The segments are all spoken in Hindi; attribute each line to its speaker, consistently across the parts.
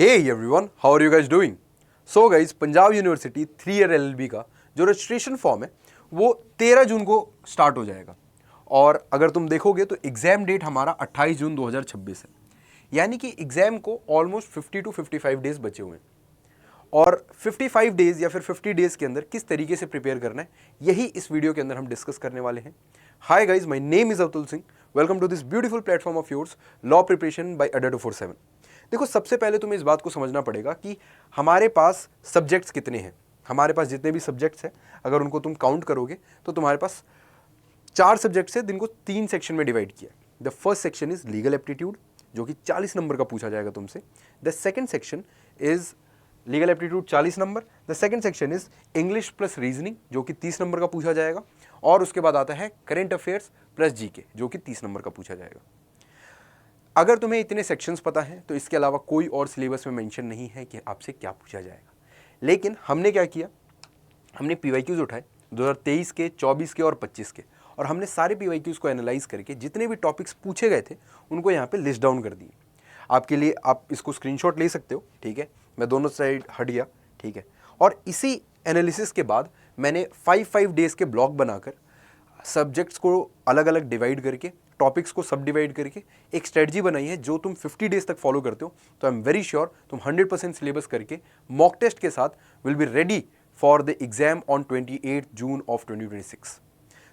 Speaker 1: Hey everyone, how are you guys doing? So guys, Punjab university 3 year LLB का जो रजिस्ट्रेशन फॉर्म है वो 13 जून को स्टार्ट हो जाएगा और अगर तुम देखोगे तो एग्ज़ाम डेट हमारा 28 जून 2026 है। यानी कि एग्ज़ाम को ऑलमोस्ट 50 to 55 डेज बचे हुए हैं और 55 डेज या फिर 50 डेज के अंदर किस तरीके से प्रिपेयर करना है यही इस वीडियो के अंदर हम डिस्कस करने वाले हैं। Hi guys, my name is Atul Singh. Welcome to this beautiful platform of yours, law preparation by Adda 247। देखो, सबसे पहले तुम्हें इस बात को समझना पड़ेगा कि हमारे पास सब्जेक्ट्स कितने हैं। हमारे पास जितने भी सब्जेक्ट्स हैं अगर उनको तुम काउंट करोगे तो तुम्हारे पास 4 सब्जेक्ट्स हैं जिनको 3 सेक्शन में डिवाइड किया। The first section is legal aptitude जो कि 40 नंबर का पूछा जाएगा तुमसे। The second section is legal aptitude 40 number. The second section is English plus reasoning जो कि 30 नंबर का पूछा जाएगा और उसके बाद आता है करेंट अफेयर्स प्लस जीके जो कि 30 नंबर का पूछा जाएगा। अगर तुम्हें इतने सेक्शंस पता हैं तो इसके अलावा कोई और सिलेबस में मेंशन नहीं है कि आपसे क्या पूछा जाएगा। लेकिन हमने क्या किया, हमने पीवाईक्यूज उठाए 2023 के, 24 के और 25 के, और हमने सारे पीवाईक्यूज को एनालाइज करके जितने भी टॉपिक्स पूछे गए थे उनको यहाँ पे लिस्ट डाउन कर दिए। आपके लिए आप इसको स्क्रीनशॉट ले सकते हो, ठीक है। मैं दोनों साइड हट गया, ठीक है। और इसी एनालिसिस के बाद मैंने 5 डेज के ब्लॉक बनाकर सब्जेक्ट्स को अलग अलग डिवाइड करके, टॉपिक्स को सब डिवाइड करके एक स्ट्रेटजी बनाई है जो तुम 50 डेज तक फॉलो करते हो तो आई एम वेरी श्योर तुम 100% सिलेबस करके मॉक टेस्ट के साथ will be ready for the exam on 28 June of 2026।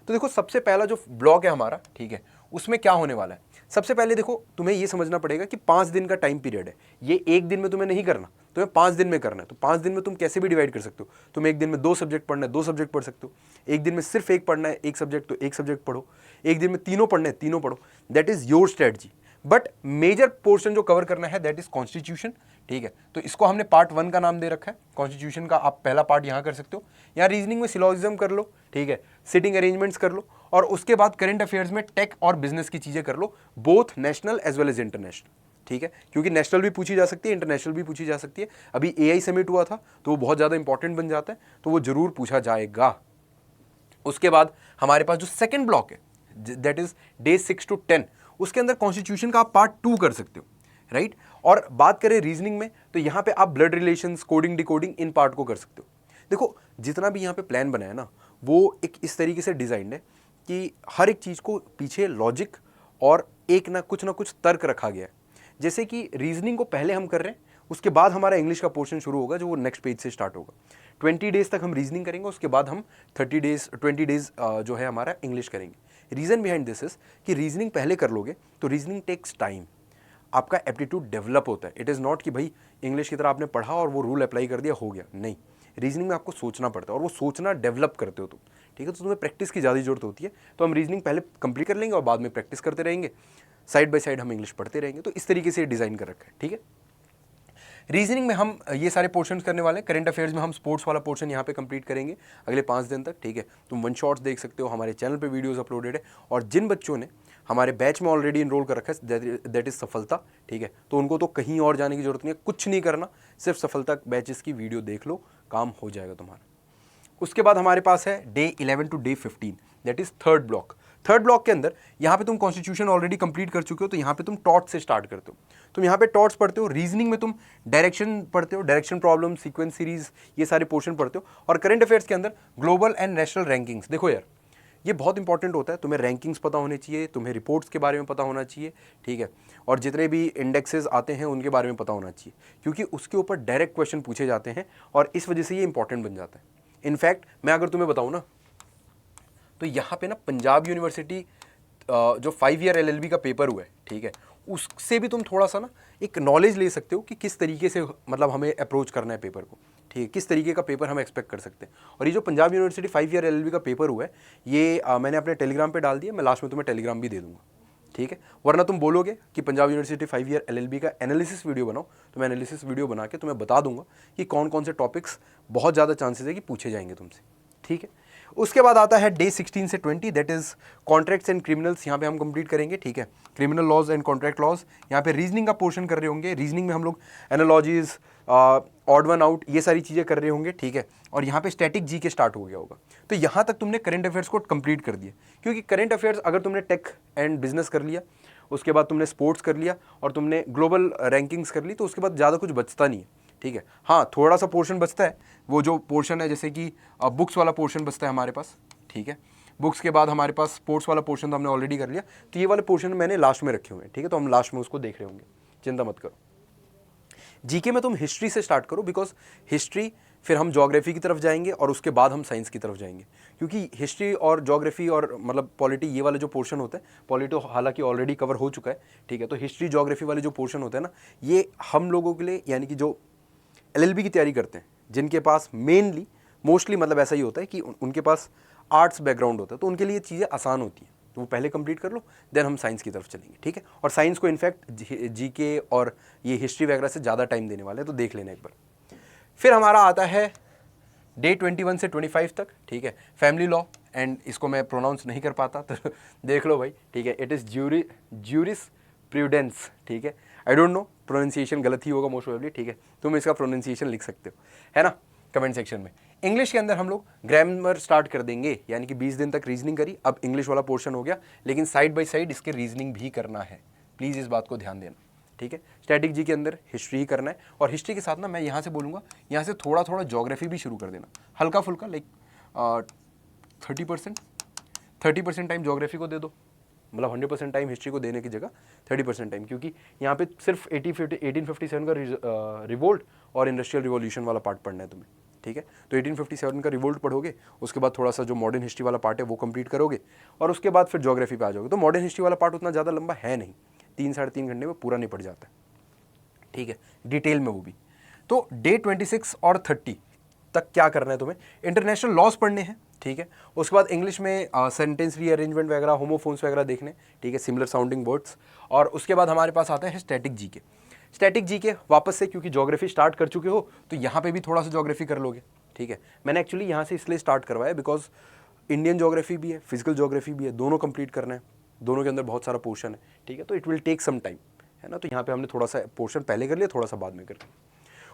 Speaker 1: तो देखो, सबसे पहला जो ब्लॉक है हमारा, ठीक है, उसमें क्या होने वाला है। सबसे पहले देखो, तुम्हें ये समझना पड़ेगा कि 5 दिन का टाइम पीरियड है। ये एक दिन में तुम्हें नहीं करना, तुम्हें 5 दिन में करना है। तो 5 दिन में तुम कैसे भी डिवाइड कर सकते हो। तुम एक दिन में 2 सब्जेक्ट पढ़ना है, 2 सब्जेक्ट पढ़ सकते हो। एक दिन में सिर्फ एक पढ़ना है, एक सब्जेक्ट, तो एक सब्जेक्ट पढ़ो। एक दिन में तीनों पढ़ने हैं, तीनों पढ़ो। That is your strategy. But major portion जो कवर करना है दैट इज कॉन्स्टिट्यूशन, ठीक है। तो इसको हमने पार्ट 1 का नाम दे रखा है। कॉन्स्टिट्यूशन का आप पहला पार्ट यहाँ कर सकते हो। यहाँ रीजनिंग में सिलोजिज्म कर लो, ठीक है, सिटिंग अरेंजमेंट्स कर लो, और उसके बाद करंट अफेयर्स में टेक और बिजनेस की चीजें कर लो, both national as well as international, ठीक है। क्योंकि नेशनल भी पूछी जा सकती है, इंटरनेशनल भी पूछी जा सकती है। अभी AI समिट हुआ था तो वो बहुत ज़्यादा इंपॉर्टेंट बन जाता है, तो वो जरूर पूछा जाएगा। उसके बाद हमारे पास जो सेकंड ब्लॉक है दैट इज डे 6 to 10, उसके अंदर कॉन्स्टिट्यूशन का आप पार्ट 2 कर सकते हो, राइट। और बात करें रीजनिंग में तो यहाँ पे आप blood relations, coding, decoding, in part को कर सकते हो। देखो, जितना भी यहाँ पे प्लान बना है ना वो एक इस तरीके से डिजाइंड है कि हर एक चीज़ को पीछे लॉजिक और एक ना कुछ तर्क रखा गया है। जैसे कि रीजनिंग को पहले हम कर रहे हैं, उसके बाद हमारा इंग्लिश का पोर्शन शुरू होगा जो वो नेक्स्ट पेज से स्टार्ट होगा। 20 डेज तक हम रीजनिंग करेंगे, उसके बाद हम 20 डेज जो है हमारा इंग्लिश करेंगे। रीज़न बिहाइंड दिस इज कि रीजनिंग पहले कर लोगे तो रीजनिंग टेक्स टाइम, आपका एप्टीट्यूड डेवलप होता है। इट इज़ नॉट कि भाई इंग्लिश की तरह आपने पढ़ा और वो रूल अप्लाई कर दिया, हो गया, नहीं। रीजनिंग में आपको सोचना पड़ता है और वो सोचना डेवलप करते हो तुम, ठीक है। तो तुम्हें प्रैक्टिस की ज़्यादा जरूरत होती है। तो हम रीजनिंग पहले कंप्लीट कर लेंगे और बाद में प्रैक्टिस करते रहेंगे, साइड बाय साइड हम इंग्लिश पढ़ते रहेंगे। तो इस तरीके से डिज़ाइन कर रखा है, ठीक है। रीजनिंग में हम ये सारे पोर्शंस करने वाले हैं। करंट अफेयर्स में हम स्पोर्ट्स वाला पोर्शन यहाँ पे कंप्लीट करेंगे अगले 5 दिन तक, ठीक है। तुम वन शॉट्स देख सकते हो, हमारे चैनल पे वीडियोस अपलोडेड है। और जिन बच्चों ने हमारे बैच में ऑलरेडी इनरोल कर रखा है दैट इज सफलता, ठीक है, तो उनको तो कहीं और जाने की जरूरत नहीं है, कुछ नहीं करना, सिर्फ सफलता बैचेस की वीडियो देख लो, काम हो जाएगा तुम्हारा। उसके बाद हमारे पास है day 11 to day 15, that is third block. Third block के अंदर यहाँ पे तुम कॉन्स्टिट्यूशन ऑलरेडी कंप्लीट कर चुके हो, तो यहाँ पे तुम टॉट से स्टार्ट करते हो। तुम यहाँ पे टॉट्स पढ़ते हो। रीजनिंग में तुम डायरेक्शन पढ़ते हो, डायरेक्शन प्रॉब्लम, सीक्वेंस सीरीज, ये सारे पोर्शन पढ़ते हो। और करंट अफेयर्स के अंदर ग्लोबल एंड नेशनल रैंकिंग्स। देखो यार, ये बहुत इंपॉर्टेंट होता है। तुम्हें रैंकिंग्स पता होने चाहिए, तुम्हें रिपोर्ट्स के बारे में पता होना चाहिए, ठीक है, और जितने भी इंडेक्सेस आते हैं उनके बारे में पता होना चाहिए, क्योंकि उसके ऊपर डायरेक्ट क्वेश्चन पूछे जाते हैं और इस वजह से ये इंपॉर्टेंट बन जाता है। इनफैक्ट मैं अगर तुम्हें बताऊँ ना तो यहाँ पे ना पंजाब यूनिवर्सिटी जो 5 ईयर LLB का पेपर हुआ है, ठीक है, उससे भी तुम थोड़ा सा ना एक नॉलेज ले सकते हो कि किस तरीके से मतलब हमें अप्रोच करना है पेपर को, ठीक है, किस तरीके का पेपर हम एक्सपेक्ट कर सकते हैं। और ये जो पंजाब यूनिवर्सिटी 5 ईयर LLB का पेपर हुआ है ये मैंने अपने टेलीग्राम पे डाल दिया। मैं लास्ट में तुम्हें टेलीग्राम भी दे दूंगा, ठीक है। वरना तुम बोलोगे कि पंजाब यूनिवर्सिटी 5 ईयर LLB का एनालिसिस वीडियो बनाओ, तो मैं एनालिसिस वीडियो बना के तुम्हें बता दूंगा कि कौन कौन से टॉपिक्स बहुत ज़्यादा चांसेस है कि पूछे जाएंगे तुमसे, ठीक है। उसके बाद आता है डे 16 से 20, that is contracts and criminals. यहाँ पे हम कंप्लीट करेंगे, ठीक है, criminal laws and contract laws. यहाँ पे रीजनिंग का पोर्शन कर रहे होंगे। रीजनिंग में हम लोग एनालॉजीज, ऑड वन आउट, ये सारी चीज़ें कर रहे होंगे, ठीक है। और यहाँ पे स्टैटिक जी के स्टार्ट हो गया होगा। तो यहाँ तक तुमने करंट अफेयर्स को कंप्लीट कर दिया, क्योंकि करंट अफेयर्स अगर तुमने टेक एंड बिजनेस कर लिया उसके बाद तुमने स्पोर्ट्स कर लिया और तुमने ग्लोबल रैंकिंग्स कर ली, तो उसके बाद ज़्यादा कुछ बचता नहीं है, ठीक है। हाँ, थोड़ा सा पोर्शन बचता है, वो जो पोर्शन है जैसे कि बुक्स वाला पोर्शन बचता है हमारे पास, ठीक है। बुक्स के बाद हमारे पास स्पोर्ट्स वाला पोर्शन तो हमने ऑलरेडी कर लिया, तो ये वाले पोर्शन मैंने लास्ट में रखे हुए हैं, ठीक है। तो हम लास्ट में उसको देख रहे होंगे, चिंता मत करो। जीके में तुम हिस्ट्री से स्टार्ट करो, बिकॉज हिस्ट्री, फिर हम ज्योग्राफी की तरफ जाएंगे और उसके बाद हम साइंस की तरफ जाएंगे, क्योंकि हिस्ट्री और ज्योग्राफी और मतलब पॉलिटी, ये वाला जो पोर्शन होता है, पॉलिटी हालांकि ऑलरेडी कवर हो चुका है, ठीक है। तो हिस्ट्री ज्योग्राफी वाले जो पोर्शन होते हैं ना, ये हम लोगों के लिए, यानी कि जो एलएलबी की तैयारी करते हैं, जिनके पास मेनली मोस्टली मतलब ऐसा ही होता है कि उनके पास आर्ट्स बैकग्राउंड होता है, तो उनके लिए चीज़ें आसान होती हैं, तो वो पहले कंप्लीट कर लो, देन हम साइंस की तरफ चलेंगे, ठीक है। और साइंस को इनफैक्ट जीके और ये हिस्ट्री वगैरह से ज़्यादा टाइम देने वाले हैं, तो देख लेना एक बार। फिर हमारा आता है डे 21 से 25 तक, ठीक है, फैमिली लॉ, एंड इसको मैं प्रोनाउंस नहीं कर पाता तो देख लो भाई, ठीक है। इट इज़ ज्यूरिस प्रूडेंस, ठीक है। आई डोंट नो, प्रोनाउंसिएशन गलत ही होगा मोस्ट प्रोबेबली, ठीक है। तुम इसका प्रोनाउंसिएशन लिख सकते हो, है ना, कमेंट सेक्शन में। इंग्लिश के अंदर हम लोग ग्रामर स्टार्ट कर देंगे, यानी कि 20 दिन तक रीजनिंग करी, अब इंग्लिश वाला पोर्शन हो गया, लेकिन साइड बाय साइड इसके रीजनिंग भी करना है, प्लीज़ इस बात को ध्यान देना, ठीक है। स्टैटिक जी के अंदर हिस्ट्री ही करना है, और हिस्ट्री के साथ ना मैं यहाँ से बोलूँगा, यहाँ से थोड़ा थोड़ा ज्योग्राफी भी शुरू कर देना, हल्का फुल्का, लाइक 30% टाइम ज्योग्राफी को दे दो, मतलब 100% टाइम हिस्ट्री को देने की जगह 30% टाइम, क्योंकि यहाँ पे सिर्फ 1857 का रिवोल्ट और इंडस्ट्रियल रिवॉल्यूशन वाला पार्ट पढ़ना है तुम्हें, ठीक है। तो 1857 का रिवोल्ट पढ़ोगे, उसके बाद थोड़ा सा जो मॉडर्न हिस्ट्री वाला पार्ट है वो कंप्लीट करोगे, और उसके बाद फिर ज्योग्राफी पे आ जाओगे। तो मॉडर्न हिस्ट्री वाला पार्ट उतना ज़्यादा लंबा है नहीं, 3-3.5 घंटे में पूरा निपट जाता है, ठीक है, डिटेल में वो भी। तो डे 26 और 30 तक क्या करना है तुम्हें, इंटरनेशनल लॉज पढ़ने हैं, ठीक है। उसके बाद इंग्लिश में सेंटेंस रीअरेंजमेंट वगैरह, होमोफोन्स वगैरह देखने, ठीक है, सिमिलर साउंडिंग वर्ड्स। और उसके बाद हमारे पास आता है स्टैटिक जीके। स्टैटिक जीके वापस से, क्योंकि ज्योग्राफी स्टार्ट कर चुके हो तो यहाँ पे भी थोड़ा सा ज्योग्राफी कर लोगे, ठीक है। मैंने एक्चुअली यहाँ से इसलिए स्टार्ट करवाया बिकॉज इंडियन ज्योग्राफी भी है, फिजिकल ज्योग्राफी भी है, दोनों कंप्लीट करना है, दोनों के अंदर बहुत सारा पोर्शन है, ठीक है। तो it will take some time, है ना। तो यहाँ पे हमने थोड़ा सा पोर्शन पहले कर लिया, थोड़ा सा बाद में कर लिया।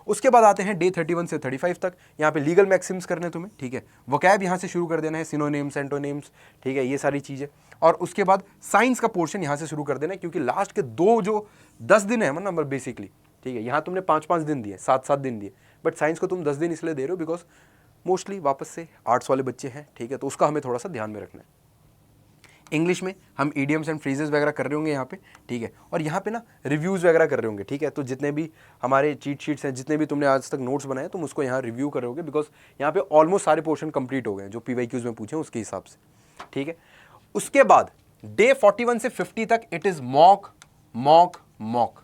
Speaker 1: उसके बाद आते हैं डे 31 से 35 तक, यहाँ पे लीगल मैक्सिम्स करने तुम्हें, ठीक है। वोकैब यहाँ से शुरू कर देना है, सिनोनिम्स, एंटोनिम्स, ठीक है, ये सारी चीज़ें। और उसके बाद साइंस का पोर्शन यहाँ से शुरू कर देना है, क्योंकि लास्ट के जो 10 दिन है नंबर बेसिकली, ठीक है। यहाँ तुमने 5-5 दिन दिए, 7-7 दिन दिए, बट साइंस को तुम 10 दिन इसलिए दे रहे हो बिकॉज मोस्टली वापस से आर्ट्स वाले बच्चे हैं, ठीक है। तो उसका हमें थोड़ा सा ध्यान में रखना है। इंग्लिश में हम इडियम्स एंड फ्रेजेस वगैरह कर रहे होंगे यहाँ पे, ठीक है। और यहाँ पे ना रिव्यूज़ वगैरह कर रहे होंगे, ठीक है। तो जितने भी हमारे चीट शीट्स हैं, जितने भी तुमने आज तक नोट्स बनाए, तुम उसको यहाँ रिव्यू करोगे, बिकॉज यहाँ पे ऑलमोस्ट सारे पोर्शन कंप्लीट हो गए हैं जो PYQs में पूछे उसके हिसाब से, ठीक है। उसके बाद डे 41 से 50 तक it is mock mock mock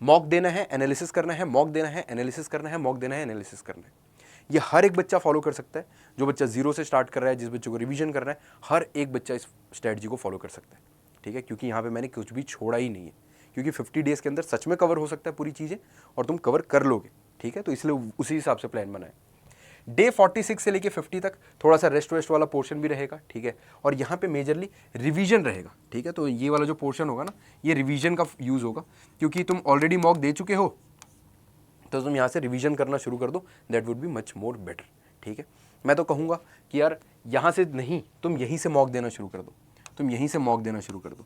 Speaker 1: mock देना है, एनालिसिस करना है, मॉक देना है, एनालिसिस करना है, मॉक देना है, एनालिसिस करना है। ये हर एक बच्चा फॉलो कर सकता है, जो बच्चा 0 से स्टार्ट कर रहा है, जिस बच्चे को रिवीजन करना है, हर एक बच्चा इस स्ट्रेटजी को फॉलो कर सकता है, ठीक है। क्योंकि यहाँ पे मैंने कुछ भी छोड़ा ही नहीं है, क्योंकि 50 डेज़ के अंदर सच में कवर हो सकता है पूरी चीज़ें, और तुम कवर कर लोगे, ठीक है। तो इसलिए उसी हिसाब से प्लान बनाए। डे 46 से लेके 50 तक थोड़ा सा रेस्ट वेस्ट वाला पोर्शन भी रहेगा, ठीक है। और यहाँ पे मेजरली रिवीजन रहेगा, ठीक है। तो ये वाला जो पोर्शन होगा ना, ये रिवीजन का यूज़ होगा, क्योंकि तुम ऑलरेडी मॉक दे चुके हो, तो तुम यहाँ से रिवीजन करना शुरू कर दो, that would be much more better, ठीक है। मैं तो कहूँगा कि यार यहाँ से नहीं, तुम यहीं से मॉक देना शुरू कर दो, तुम यहीं से मॉक देना शुरू कर दो,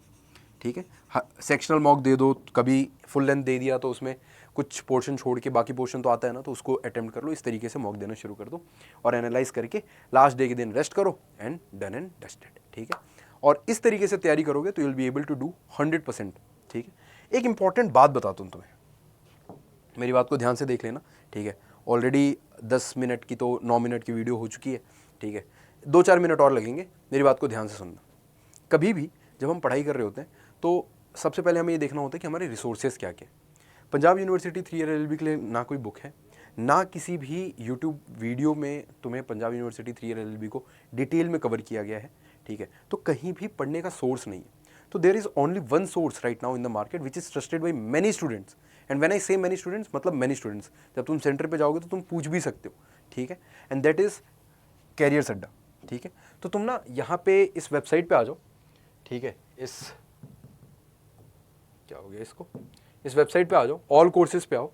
Speaker 1: ठीक है। सेक्शनल मॉक दे दो, कभी फुल लेंथ दे दिया तो उसमें कुछ पोर्शन छोड़ के बाकी पोर्शन तो आता है ना, तो उसको अटेम्प्ट कर लो, इस तरीके से मॉक देना शुरू कर दो, और एनालाइज करके लास्ट डे के दिन रेस्ट करो, एंड डन एंड डस्टेड, ठीक है। और इस तरीके से तैयारी करोगे तो you will be able to do 100%, ठीक है। एक इंपॉर्टेंट बात बताता हूँ तुम्हें, मेरी बात को ध्यान से देख लेना, ठीक है। ऑलरेडी 10 मिनट की तो 9 मिनट की वीडियो हो चुकी है, ठीक है। 2-4 मिनट और लगेंगे, मेरी बात को ध्यान से सुनना। कभी भी जब हम पढ़ाई कर रहे होते हैं तो सबसे पहले हमें ये देखना होता है कि हमारे रिसोर्सेज क्या क्या। पंजाब यूनिवर्सिटी 3 ईयर LLB के लिए ना कोई बुक है, ना किसी भी यूट्यूब वीडियो में तुम्हें पंजाब यूनिवर्सिटी 3 ईयर LLB को डिटेल में कवर किया गया है, ठीक है। तो कहीं भी पढ़ने का सोर्स नहीं है। तो there is only one source right now in the market which is trusted by many students, and when I say many students मतलब मैनी स्टूडेंट्स, जब तुम सेंटर पे जाओगे तो तुम पूछ भी सकते हो, ठीक है। एंड दैट इज़ कैरियर्स अड्डा, ठीक है। तो तुम ना यहाँ पे इस वेबसाइट पे आ जाओ, ठीक है। इस क्या हो गया इसको, इस वेबसाइट पे आ जाओ, ऑल कोर्सेज पे आओ,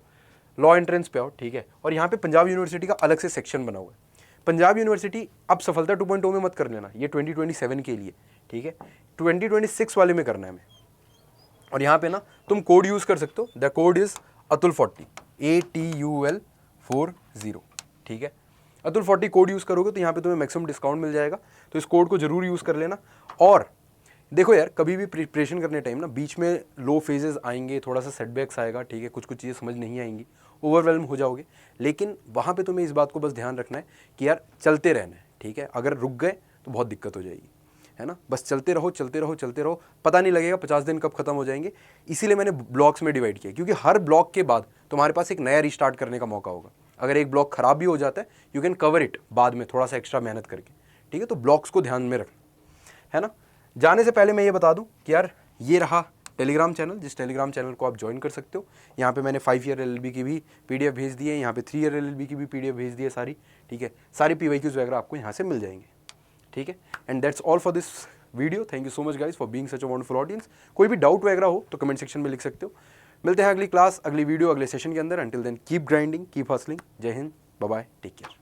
Speaker 1: लॉ एंट्रेंस पे आओ, ठीक है। और यहाँ पे पंजाब यूनिवर्सिटी का अलग से सेक्शन बना हुआ है। पंजाब यूनिवर्सिटी अब सफलता 2.0 में मत कर लेना, ये 2027 के लिए, ठीक है। 2026 वाले में करना है हमें, और यहाँ पे ना तुम कोड यूज़ कर सकते हो, the code is ATUL40 ATUL40, ठीक है। ATUL40 कोड यूज़ करोगे तो यहाँ पे तुम्हें मैक्सिमम डिस्काउंट मिल जाएगा, तो इस कोड को जरूर यूज़ कर लेना। और देखो यार, कभी भी प्रिपरेशन करने टाइम ना बीच में लो फेजेस आएंगे, थोड़ा सा सेटबैक्स आएगा, ठीक है, कुछ कुछ चीज़ें समझ नहीं आएंगी, ओवरवेलम हो जाओगे, लेकिन वहाँ पे तुम्हें इस बात को बस ध्यान रखना है कि यार चलते रहना है, ठीक है। अगर रुक गए तो बहुत दिक्कत हो जाएगी, है ना। बस चलते रहो चलते रहो चलते रहो, पता नहीं लगेगा 50 दिन कब खत्म हो जाएंगे। इसीलिए मैंने ब्लॉक्स में डिवाइड किया, क्योंकि हर ब्लॉक के बाद तुम्हारे पास एक नया रिस्टार्ट करने का मौका होगा। अगर एक ब्लॉक खराब भी हो जाता है, यू कैन कवर इट बाद में थोड़ा सा एक्स्ट्रा मेहनत करके, ठीक है। तो ब्लॉक्स को ध्यान में रखना, है ना। जाने से पहले मैं ये बता दूं कि यार ये रहा टेलीग्राम चैनल, जिस टेलीग्राम चैनल को आप ज्वाइन कर सकते हो। यहाँ पे मैंने 5 ईयर LLB की भी PDF भेज दी है, यहाँ पे 3 ईयर LLB की भी PDF भेज दी है सारी, ठीक है। सारी PYQs वगैरह आपको यहाँ से मिल जाएंगे, ठीक है। And that's all for this video. Thank you so much guys for being such a wonderful audience. कोई भी डाउट वगैरह हो तो कमेंट सेक्शन में लिख सकते हो। मिलते हैं अगली क्लास, अगली वीडियो, अगले सेशन के अंदर। Until then keep grinding, keep hustling. जय हिंद, बाय बाय, टेक केयर।